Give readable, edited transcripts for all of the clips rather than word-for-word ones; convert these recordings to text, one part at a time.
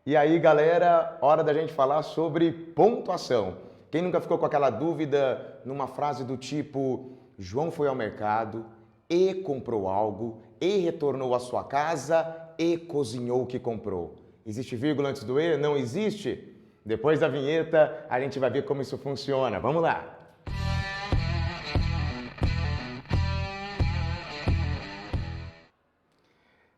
E aí, galera, hora da gente falar sobre pontuação. Quem nunca ficou com aquela dúvida numa frase do tipo: João foi ao mercado e comprou algo e retornou à sua casa e cozinhou o que comprou. Existe vírgula antes do e? Não existe? Depois da vinheta, a gente vai ver como isso funciona. Vamos lá!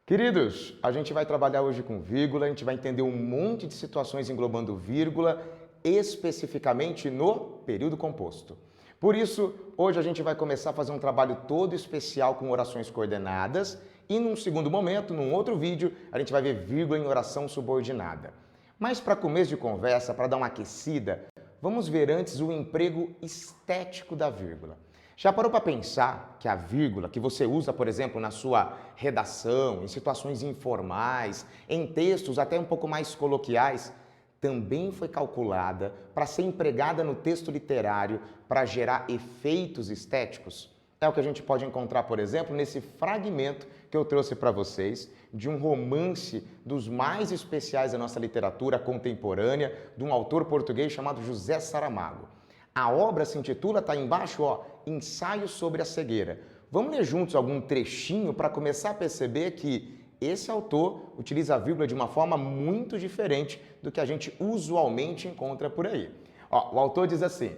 Queridos, a gente vai trabalhar hoje com vírgula, a gente vai entender um monte de situações englobando vírgula, especificamente no período composto. Por isso, hoje a gente vai começar a fazer um trabalho todo especial com orações coordenadas e num segundo momento, num outro vídeo, a gente vai ver vírgula em oração subordinada. Mas para começo de conversa, para dar uma aquecida, vamos ver antes o emprego estético da vírgula. Já parou para pensar que a vírgula que você usa, por exemplo, na sua redação, em situações informais, em textos até um pouco mais coloquiais, também foi calculada para ser empregada no texto literário para gerar efeitos estéticos? É o que a gente pode encontrar, por exemplo, nesse fragmento que eu trouxe para vocês de um romance dos mais especiais da nossa literatura contemporânea, de um autor português chamado José Saramago. A obra se intitula, tá embaixo, ó, Ensaio sobre a Cegueira. Vamos ler juntos algum trechinho para começar a perceber que esse autor utiliza a vírgula de uma forma muito diferente do que a gente usualmente encontra por aí. Ó, o autor diz assim: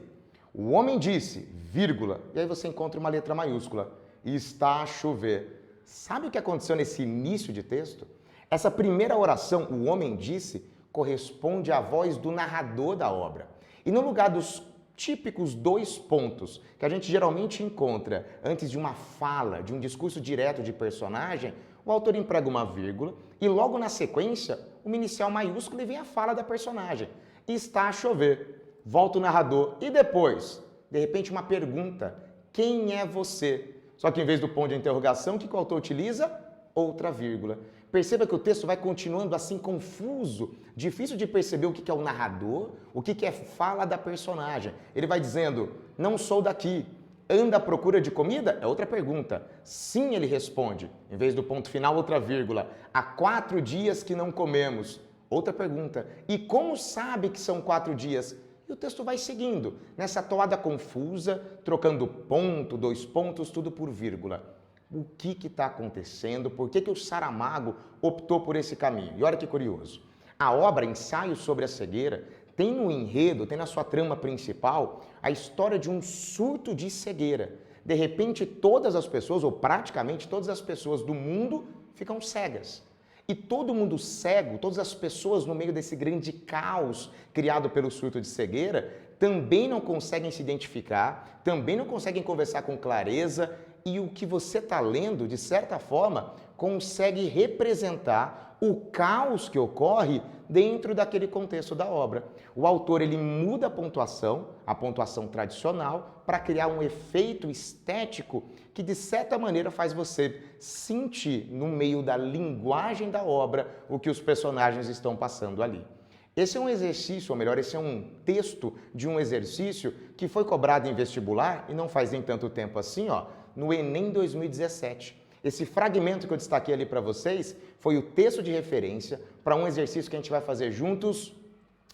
o homem disse, vírgula, e aí você encontra uma letra maiúscula, está a chover. Sabe o que aconteceu nesse início de texto? Essa primeira oração, o homem disse, corresponde à voz do narrador da obra. E no lugar dos típicos dois pontos que a gente geralmente encontra antes de uma fala, de um discurso direto de personagem, o autor emprega uma vírgula e logo na sequência, uma inicial maiúscula e vem a fala da personagem. Está a chover. Volta o narrador e depois, de repente, uma pergunta. Quem é você? Só que em vez do ponto de interrogação, o que o autor utiliza? Outra vírgula. Perceba que o texto vai continuando assim confuso, difícil de perceber o que é o narrador, o que é fala da personagem. Ele vai dizendo, não sou daqui. Anda à procura de comida? É outra pergunta. Sim, ele responde. Em vez do ponto final, outra vírgula. Há 4 dias que não comemos. Outra pergunta. E como sabe que são 4 dias? E o texto vai seguindo, nessa toada confusa, trocando ponto, 2 pontos, tudo por vírgula. O que está acontecendo? Por que o Saramago optou por esse caminho? E olha que curioso. A obra Ensaio sobre a Cegueira tem no enredo, tem na sua trama principal, a história de um surto de cegueira. De repente, todas as pessoas, ou praticamente todas as pessoas do mundo, ficam cegas. E todo mundo cego, todas as pessoas no meio desse grande caos criado pelo surto de cegueira, também não conseguem se identificar, também não conseguem conversar com clareza, e o que você está lendo, de certa forma, consegue representar o caos que ocorre dentro daquele contexto da obra. O autor ele muda a pontuação tradicional, para criar um efeito estético que, de certa maneira, faz você sentir, no meio da linguagem da obra, o que os personagens estão passando ali. Esse é um exercício, ou melhor, esse é um texto de um exercício que foi cobrado em vestibular, e não faz nem tanto tempo assim, ó, no Enem 2017. Esse fragmento que eu destaquei ali para vocês foi o texto de referência para um exercício que a gente vai fazer juntos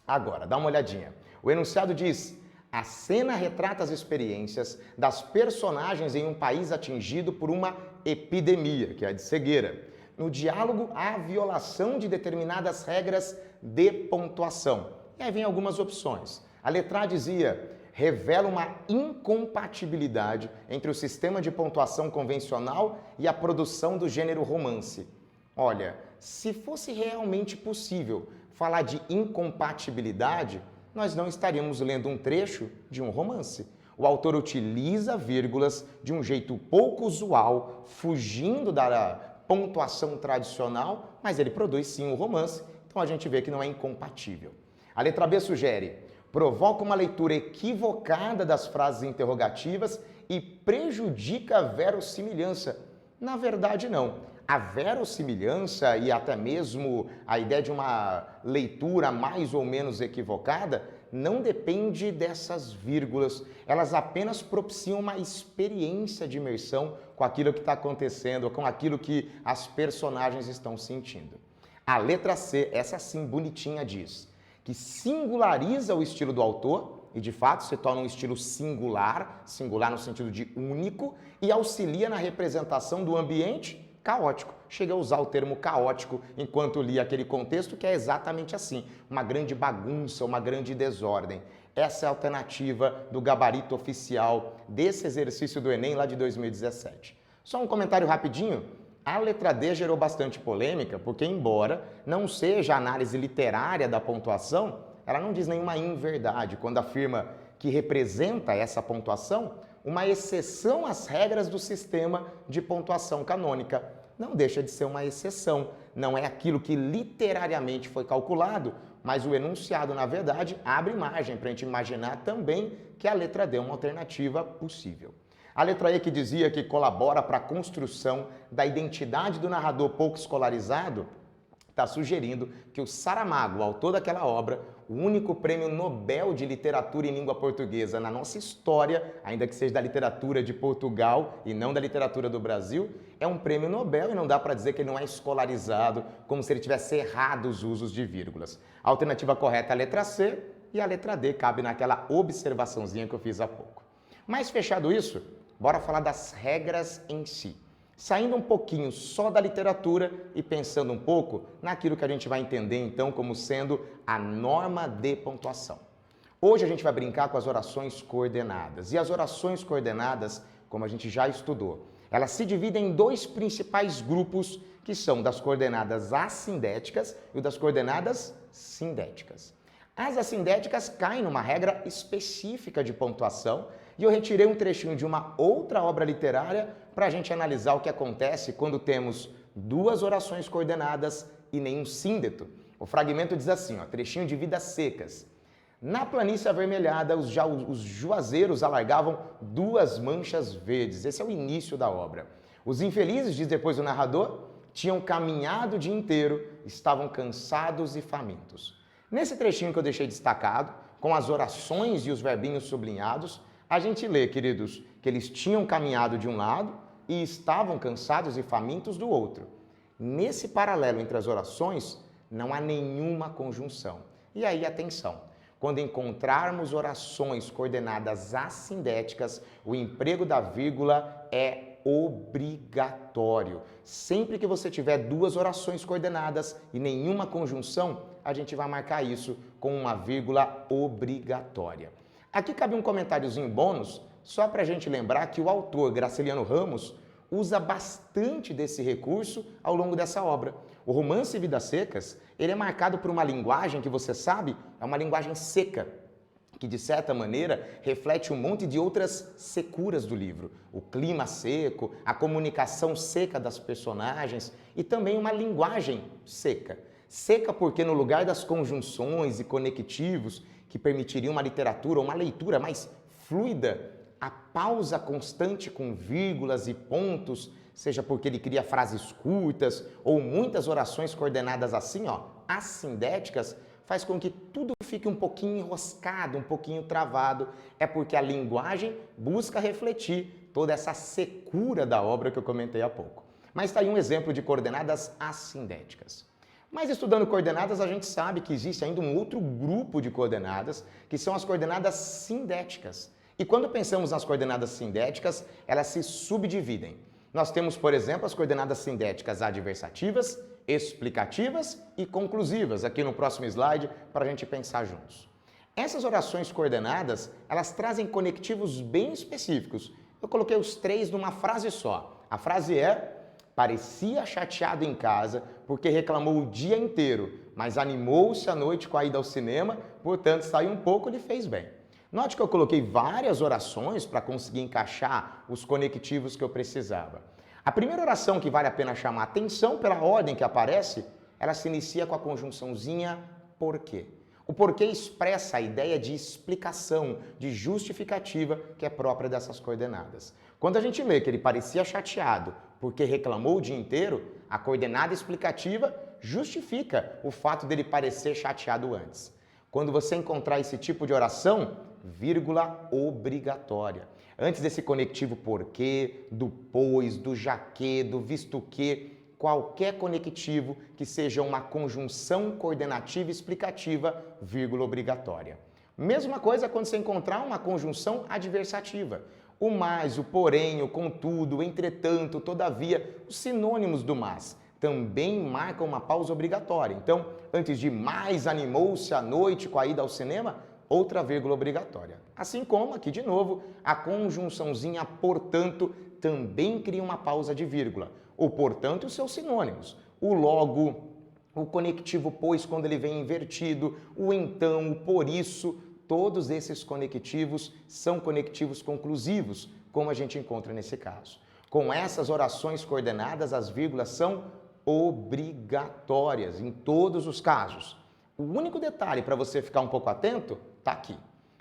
agora. Dá uma olhadinha. O enunciado diz: a cena retrata as experiências das personagens em um país atingido por uma epidemia, que é a de cegueira. No diálogo, há a violação de determinadas regras de pontuação. E aí vem algumas opções. A letra A dizia: revela uma incompatibilidade entre o sistema de pontuação convencional e a produção do gênero romance. Olha, se fosse realmente possível falar de incompatibilidade, nós não estaríamos lendo um trecho de um romance. O autor utiliza vírgulas de um jeito pouco usual, fugindo da pontuação tradicional, mas ele produz sim um romance, então a gente vê que não é incompatível. A letra B sugere: provoca uma leitura equivocada das frases interrogativas e prejudica a verossimilhança. Na verdade, não. A verossimilhança e até mesmo a ideia de uma leitura mais ou menos equivocada não depende dessas vírgulas. Elas apenas propiciam uma experiência de imersão com aquilo que está acontecendo, com aquilo que as personagens estão sentindo. A letra C, essa sim bonitinha, diz que singulariza o estilo do autor e de fato se torna um estilo singular, singular no sentido de único, e auxilia na representação do ambiente caótico. Chega a usar o termo caótico enquanto li aquele contexto, que é exatamente assim, uma grande bagunça, uma grande desordem. Essa é a alternativa do gabarito oficial desse exercício do Enem lá de 2017. Só um comentário rapidinho. A letra D gerou bastante polêmica, porque embora não seja a análise literária da pontuação, ela não diz nenhuma inverdade quando afirma que representa essa pontuação uma exceção às regras do sistema de pontuação canônica. Não deixa de ser uma exceção, não é aquilo que literariamente foi calculado, mas o enunciado, na verdade, abre margem para a gente imaginar também que a letra D é uma alternativa possível. A letra E, que dizia que colabora para a construção da identidade do narrador pouco escolarizado, está sugerindo que o Saramago, o autor daquela obra, o único prêmio Nobel de literatura em língua portuguesa na nossa história, ainda que seja da literatura de Portugal e não da literatura do Brasil, é um prêmio Nobel e não dá para dizer que ele não é escolarizado, como se ele tivesse errado os usos de vírgulas. A alternativa correta é a letra C e a letra D cabe naquela observaçãozinha que eu fiz há pouco. Mas fechado isso, bora falar das regras em si. Saindo um pouquinho só da literatura e pensando um pouco naquilo que a gente vai entender então como sendo a norma de pontuação. Hoje a gente vai brincar com as orações coordenadas. E as orações coordenadas, como a gente já estudou, elas se dividem em dois principais grupos, que são das coordenadas assindéticas e das coordenadas sindéticas. As assindéticas caem numa regra específica de pontuação e eu retirei um trechinho de uma outra obra literária para a gente analisar o que acontece quando temos duas orações coordenadas e nenhum síndeto. O fragmento diz assim, ó, trechinho de Vidas Secas. Na planície avermelhada, os juazeiros alargavam duas manchas verdes. Esse é o início da obra. Os infelizes, diz depois o narrador, tinham caminhado o dia inteiro, estavam cansados e famintos. Nesse trechinho que eu deixei destacado, com as orações e os verbinhos sublinhados, a gente lê, queridos, que eles tinham caminhado de um lado e estavam cansados e famintos do outro. Nesse paralelo entre as orações, não há nenhuma conjunção. E aí, atenção, quando encontrarmos orações coordenadas assindéticas, o emprego da vírgula é obrigatório. Sempre que você tiver duas orações coordenadas e nenhuma conjunção, a gente vai marcar isso com uma vírgula obrigatória. Aqui cabe um comentáriozinho bônus, só para a gente lembrar que o autor Graciliano Ramos usa bastante desse recurso ao longo dessa obra. O romance Vidas Secas, ele é marcado por uma linguagem que você sabe, é uma linguagem seca, que de certa maneira reflete um monte de outras securas do livro. O clima seco, a comunicação seca das personagens e também uma linguagem seca. Seca porque no lugar das conjunções e conectivos que permitiriam uma literatura ou uma leitura mais fluida, a pausa constante com vírgulas e pontos, seja porque ele cria frases curtas ou muitas orações coordenadas assim, ó, assindéticas, faz com que tudo fique um pouquinho enroscado, um pouquinho travado. É porque a linguagem busca refletir toda essa secura da obra que eu comentei há pouco. Mas está aí um exemplo de coordenadas assindéticas. Mas estudando coordenadas, a gente sabe que existe ainda um outro grupo de coordenadas, que são as coordenadas sindéticas. E quando pensamos nas coordenadas sindéticas, elas se subdividem. Nós temos, por exemplo, as coordenadas sindéticas adversativas, explicativas e conclusivas, aqui no próximo slide, para a gente pensar juntos. Essas orações coordenadas, elas trazem conectivos bem específicos. Eu coloquei os três numa frase só. A frase é: parecia chateado em casa porque reclamou o dia inteiro, mas animou-se à noite com a ida ao cinema, portanto saiu um pouco e lhe fez bem. Note que eu coloquei várias orações para conseguir encaixar os conectivos que eu precisava. A primeira oração que vale a pena chamar a atenção pela ordem que aparece, ela se inicia com a conjunçãozinha porquê. O porquê expressa a ideia de explicação, de justificativa que é própria dessas coordenadas. Quando a gente lê que ele parecia chateado porque reclamou o dia inteiro, a coordenada explicativa justifica o fato dele parecer chateado antes. Quando você encontrar esse tipo de oração, vírgula obrigatória. Antes desse conectivo porquê, do pois, do já que, do visto que, qualquer conectivo que seja uma conjunção coordenativa explicativa, vírgula obrigatória. Mesma coisa quando você encontrar uma conjunção adversativa. O mais, o porém, o contudo, o entretanto, todavia, os sinônimos do mas também marcam uma pausa obrigatória. Então, antes de mais animou-se à noite com a ida ao cinema, outra vírgula obrigatória. Assim como, aqui de novo, a conjunçãozinha portanto também cria uma pausa de vírgula. O portanto e os seus sinônimos. O logo, o conectivo pois quando ele vem invertido, o então, o por isso, todos esses conectivos são conectivos conclusivos, como a gente encontra nesse caso. Com essas orações coordenadas, as vírgulas são obrigatórias em todos os casos. O único detalhe para você ficar um pouco atento está aqui.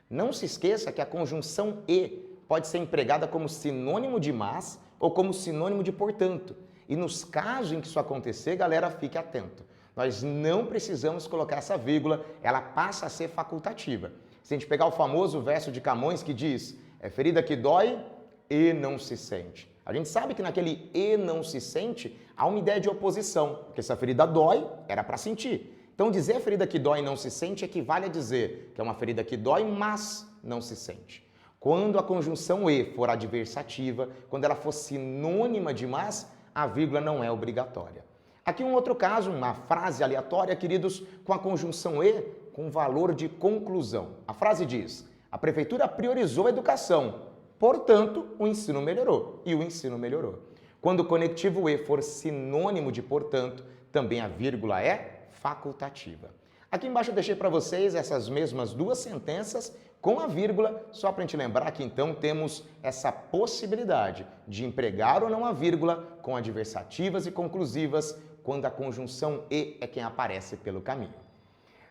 Não se esqueça que a conjunção e pode ser empregada como sinônimo de mas ou como sinônimo de portanto. E nos casos em que isso acontecer, galera, fique atento. Nós não precisamos colocar essa vírgula, ela passa a ser facultativa. Se a gente pegar o famoso verso de Camões que diz, é ferida que dói e não se sente. A gente sabe que naquele e não se sente há uma ideia de oposição, porque se a ferida dói, era para sentir. Então dizer ferida que dói e não se sente equivale a dizer que é uma ferida que dói, mas não se sente. Quando a conjunção e for adversativa, quando ela for sinônima de mas, a vírgula não é obrigatória. Aqui um outro caso, uma frase aleatória, queridos, com a conjunção e com valor de conclusão. A frase diz, a prefeitura priorizou a educação, portanto, o ensino melhorou. E o ensino melhorou. Quando o conectivo e for sinônimo de portanto, também a vírgula é facultativa. Aqui embaixo eu deixei para vocês essas mesmas duas sentenças com a vírgula, só para a gente lembrar que então temos essa possibilidade de empregar ou não a vírgula com adversativas e conclusivas quando a conjunção e é quem aparece pelo caminho.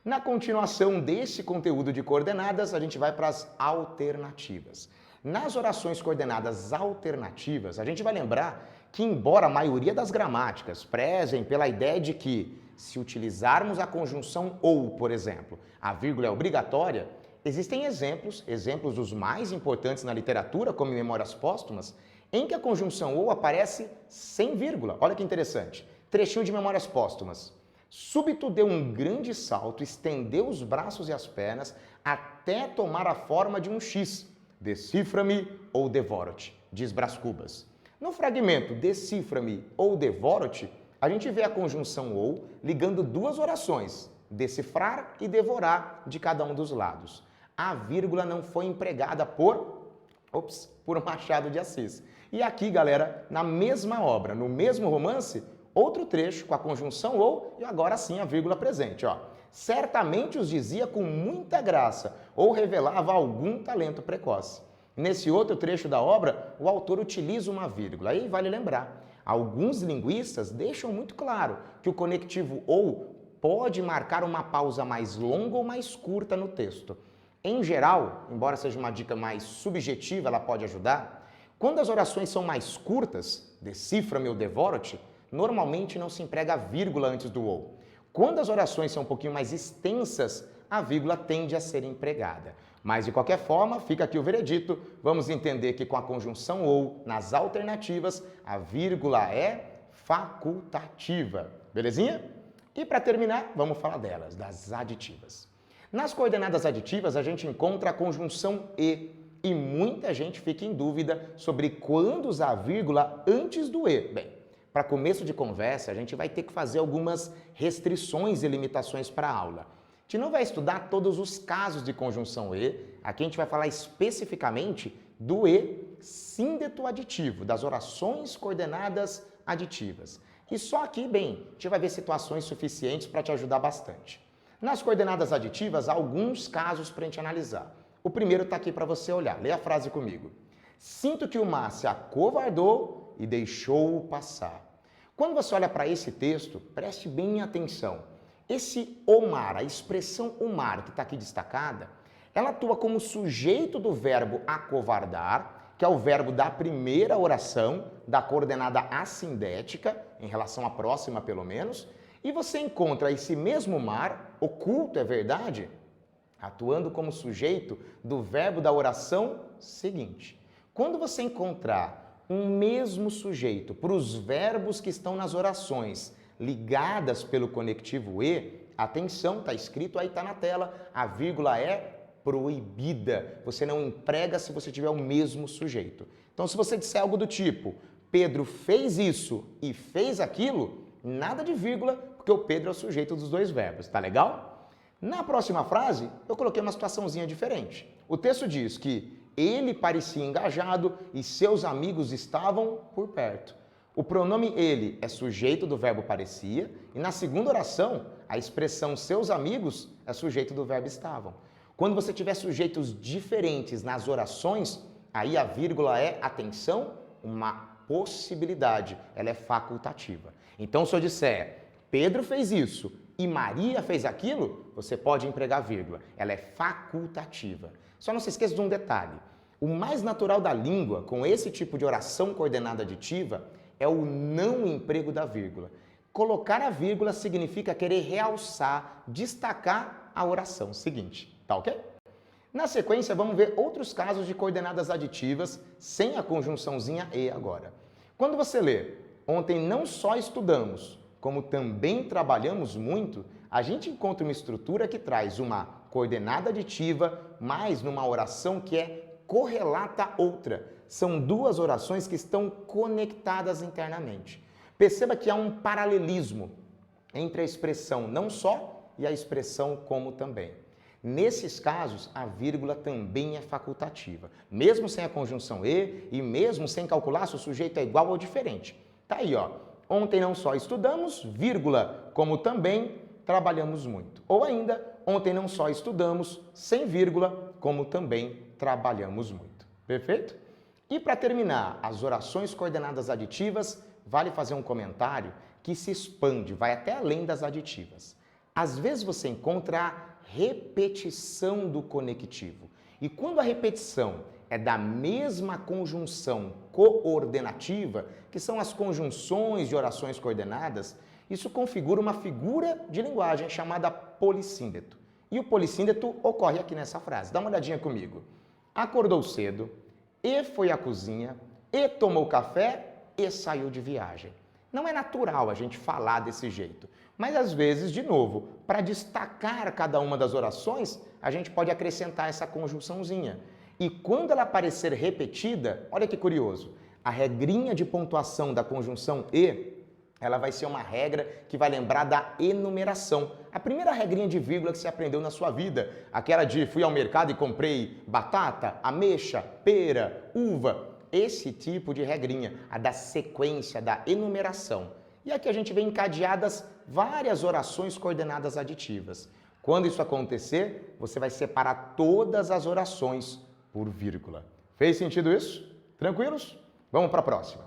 Na continuação desse conteúdo de coordenadas, a gente vai para as alternativas. Nas orações coordenadas alternativas, a gente vai lembrar que, embora a maioria das gramáticas prezem pela ideia de que, se utilizarmos a conjunção ou, por exemplo, a vírgula é obrigatória, existem exemplos dos mais importantes na literatura, como em Memórias Póstumas, em que a conjunção ou aparece sem vírgula. Olha que interessante. Trechinho de Memórias Póstumas. Súbito deu um grande salto, estendeu os braços e as pernas até tomar a forma de um X. Decifra-me ou devoro-te, diz Brás Cubas. No fragmento decifra-me ou devoro-te, a gente vê a conjunção ou ligando duas orações, decifrar e devorar de cada um dos lados. A vírgula não foi empregada por Machado de Assis. E aqui, galera, na mesma obra, no mesmo romance, outro trecho com a conjunção ou e agora sim a vírgula presente, ó. Certamente os dizia com muita graça ou revelava algum talento precoce. Nesse outro trecho da obra, o autor utiliza uma vírgula. Aí vale lembrar, alguns linguistas deixam muito claro que o conectivo ou pode marcar uma pausa mais longa ou mais curta no texto. Em geral, embora seja uma dica mais subjetiva, ela pode ajudar. Quando as orações são mais curtas, decifra-me ou devoro-te, normalmente não se emprega a vírgula antes do ou. Quando as orações são um pouquinho mais extensas, a vírgula tende a ser empregada. Mas, de qualquer forma, fica aqui o veredito. Vamos entender que com a conjunção ou, nas alternativas, a vírgula é facultativa. Belezinha? E para terminar, vamos falar delas, das aditivas. Nas coordenadas aditivas, a gente encontra a conjunção e muita gente fica em dúvida sobre quando usar a vírgula antes do e. Bem, para começo de conversa, a gente vai ter que fazer algumas restrições e limitações para a aula. A gente não vai estudar todos os casos de conjunção e, aqui a gente vai falar especificamente do e síndeto aditivo, das orações coordenadas aditivas. E só aqui, bem, a gente vai ver situações suficientes para te ajudar bastante. Nas coordenadas aditivas, há alguns casos para a gente analisar. O primeiro está aqui para você olhar. Lê a frase comigo. Sinto que o mar se acovardou e deixou-o passar. Quando você olha para esse texto, preste bem atenção. Esse o mar, a expressão o mar que está aqui destacada, ela atua como sujeito do verbo acovardar, que é o verbo da primeira oração, da coordenada assindética, em relação à próxima pelo menos, e você encontra esse mesmo mar, oculto é verdade, atuando como sujeito do verbo da oração seguinte. Quando você encontrar um mesmo sujeito para os verbos que estão nas orações ligadas pelo conectivo e, atenção, está escrito aí, está na tela, a vírgula é proibida. Você não emprega se você tiver o mesmo sujeito. Então, se você disser algo do tipo, Pedro fez isso e fez aquilo, nada de vírgula, porque o Pedro é o sujeito dos dois verbos, tá legal? Na próxima frase, eu coloquei uma situaçãozinha diferente. O texto diz que ele parecia engajado e seus amigos estavam por perto. O pronome ele é sujeito do verbo parecia e na segunda oração, a expressão seus amigos é sujeito do verbo estavam. Quando você tiver sujeitos diferentes nas orações, aí a vírgula é, atenção, uma possibilidade, ela é facultativa. Então, se eu disser Pedro fez isso e Maria fez aquilo, você pode empregar vírgula, ela é facultativa. Só não se esqueça de um detalhe, o mais natural da língua, com esse tipo de oração coordenada aditiva, é o não emprego da vírgula. Colocar a vírgula significa querer realçar, destacar a oração seguinte, tá ok? Na sequência, vamos ver outros casos de coordenadas aditivas sem a conjunçãozinha e agora. Quando você lê, ontem não só estudamos, como também trabalhamos muito, a gente encontra uma estrutura que traz uma coordenada aditiva, mais numa oração que é correlata outra. São duas orações que estão conectadas internamente. Perceba que há um paralelismo entre a expressão não só e a expressão como também. Nesses casos, a vírgula também é facultativa, mesmo sem a conjunção e mesmo sem calcular se o sujeito é igual ou diferente. Tá aí, ó. Ontem não só estudamos, vírgula, como também trabalhamos muito. Ou ainda, ontem não só estudamos, sem vírgula, como também trabalhamos muito. Perfeito? E para terminar, as orações coordenadas aditivas, vale fazer um comentário que se expande, vai até além das aditivas. Às vezes você encontra a repetição do conectivo. E quando a repetição é da mesma conjunção coordenativa, que são as conjunções de orações coordenadas, isso configura uma figura de linguagem chamada polissíndeto. E o polissíndeto ocorre aqui nessa frase. Dá uma olhadinha comigo. Acordou cedo, e foi à cozinha, e tomou café, e saiu de viagem. Não é natural a gente falar desse jeito, mas às vezes, de novo, para destacar cada uma das orações, a gente pode acrescentar essa conjunçãozinha. E quando ela aparecer repetida, olha que curioso, a regrinha de pontuação da conjunção e, ela vai ser uma regra que vai lembrar da enumeração. A primeira regrinha de vírgula que você aprendeu na sua vida, aquela de fui ao mercado e comprei batata, ameixa, pera, uva. Esse tipo de regrinha, a da sequência, da enumeração. E aqui a gente vê encadeadas várias orações coordenadas aditivas. Quando isso acontecer, você vai separar todas as orações por vírgula. Fez sentido isso? Tranquilos? Vamos para a próxima.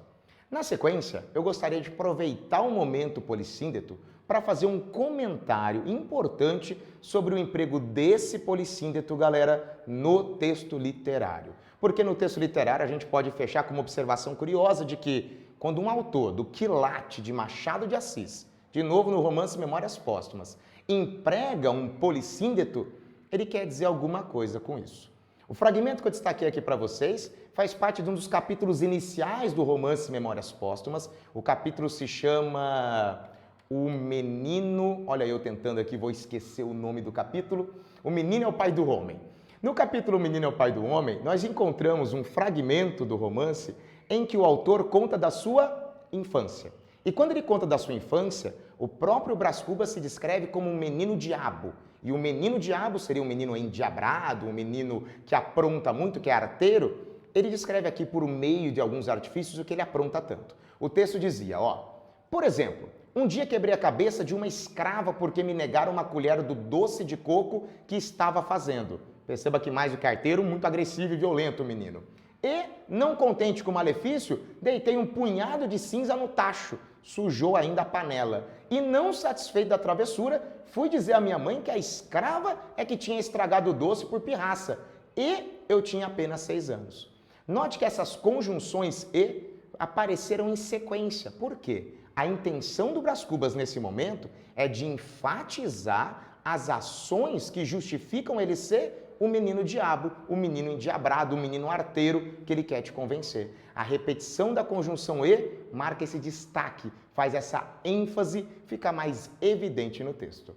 Na sequência, eu gostaria de aproveitar o momento polissíndeto para fazer um comentário importante sobre o emprego desse polissíndeto, galera, no texto literário. Porque no texto literário a gente pode fechar com uma observação curiosa de que quando um autor do quilate de Machado de Assis, de novo no romance Memórias Póstumas, emprega um polissíndeto, ele quer dizer alguma coisa com isso. O fragmento que eu destaquei aqui para vocês faz parte de um dos capítulos iniciais do romance Memórias Póstumas. O capítulo se chama O Menino... Olha eu tentando aqui, vou esquecer o nome do capítulo. O Menino é o Pai do Homem. No capítulo O Menino é o Pai do Homem, nós encontramos um fragmento do romance em que o autor conta da sua infância. E quando ele conta da sua infância, o próprio Brás Cubas se descreve como um menino diabo. E o menino diabo seria um menino endiabrado, um menino que apronta muito, que é arteiro. Ele descreve aqui por meio de alguns artifícios o que ele apronta tanto. O texto dizia, ó, por exemplo, um dia quebrei a cabeça de uma escrava porque me negaram uma colher do doce de coco que estava fazendo. Perceba que mais do que arteiro, muito agressivo e violento o menino. E, não contente com o malefício, deitei um punhado de cinza no tacho, sujou ainda a panela. E não satisfeito da travessura, fui dizer à minha mãe que a escrava é que tinha estragado o doce por pirraça. E eu tinha apenas 6 anos. Note que essas conjunções e apareceram em sequência. Por quê? A intenção do Brás Cubas nesse momento é de enfatizar as ações que justificam ele ser o menino diabo, o menino endiabrado, o menino arteiro que ele quer te convencer. A repetição da conjunção e marca esse destaque, faz essa ênfase ficar mais evidente no texto.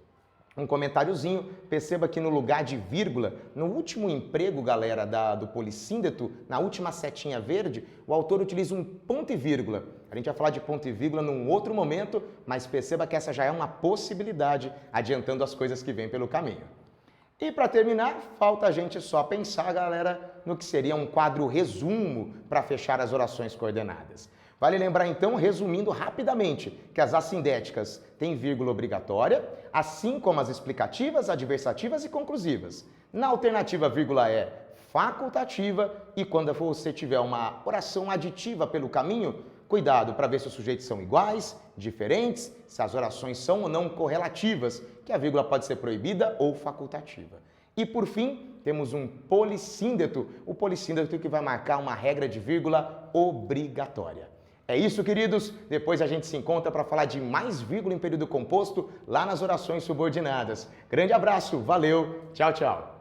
Um comentáriozinho, perceba que no lugar de vírgula, no último emprego, galera, do polissíndeto, na última setinha verde, o autor utiliza um ponto e vírgula. A gente vai falar de ponto e vírgula num outro momento, mas perceba que essa já é uma possibilidade, adiantando as coisas que vêm pelo caminho. E para terminar, falta a gente só pensar, galera, no que seria um quadro resumo para fechar as orações coordenadas. Vale lembrar então, resumindo rapidamente, que as assindéticas têm vírgula obrigatória, assim como as explicativas, adversativas e conclusivas. Na alternativa, a vírgula é facultativa e quando você tiver uma oração aditiva pelo caminho, cuidado para ver se os sujeitos são iguais, diferentes, se as orações são ou não correlativas, que a vírgula pode ser proibida ou facultativa. E por fim, temos um polissíndeto, o polissíndeto que vai marcar uma regra de vírgula obrigatória. É isso, queridos. Depois a gente se encontra para falar de mais vírgula em período composto lá nas orações subordinadas. Grande abraço, valeu, tchau, tchau.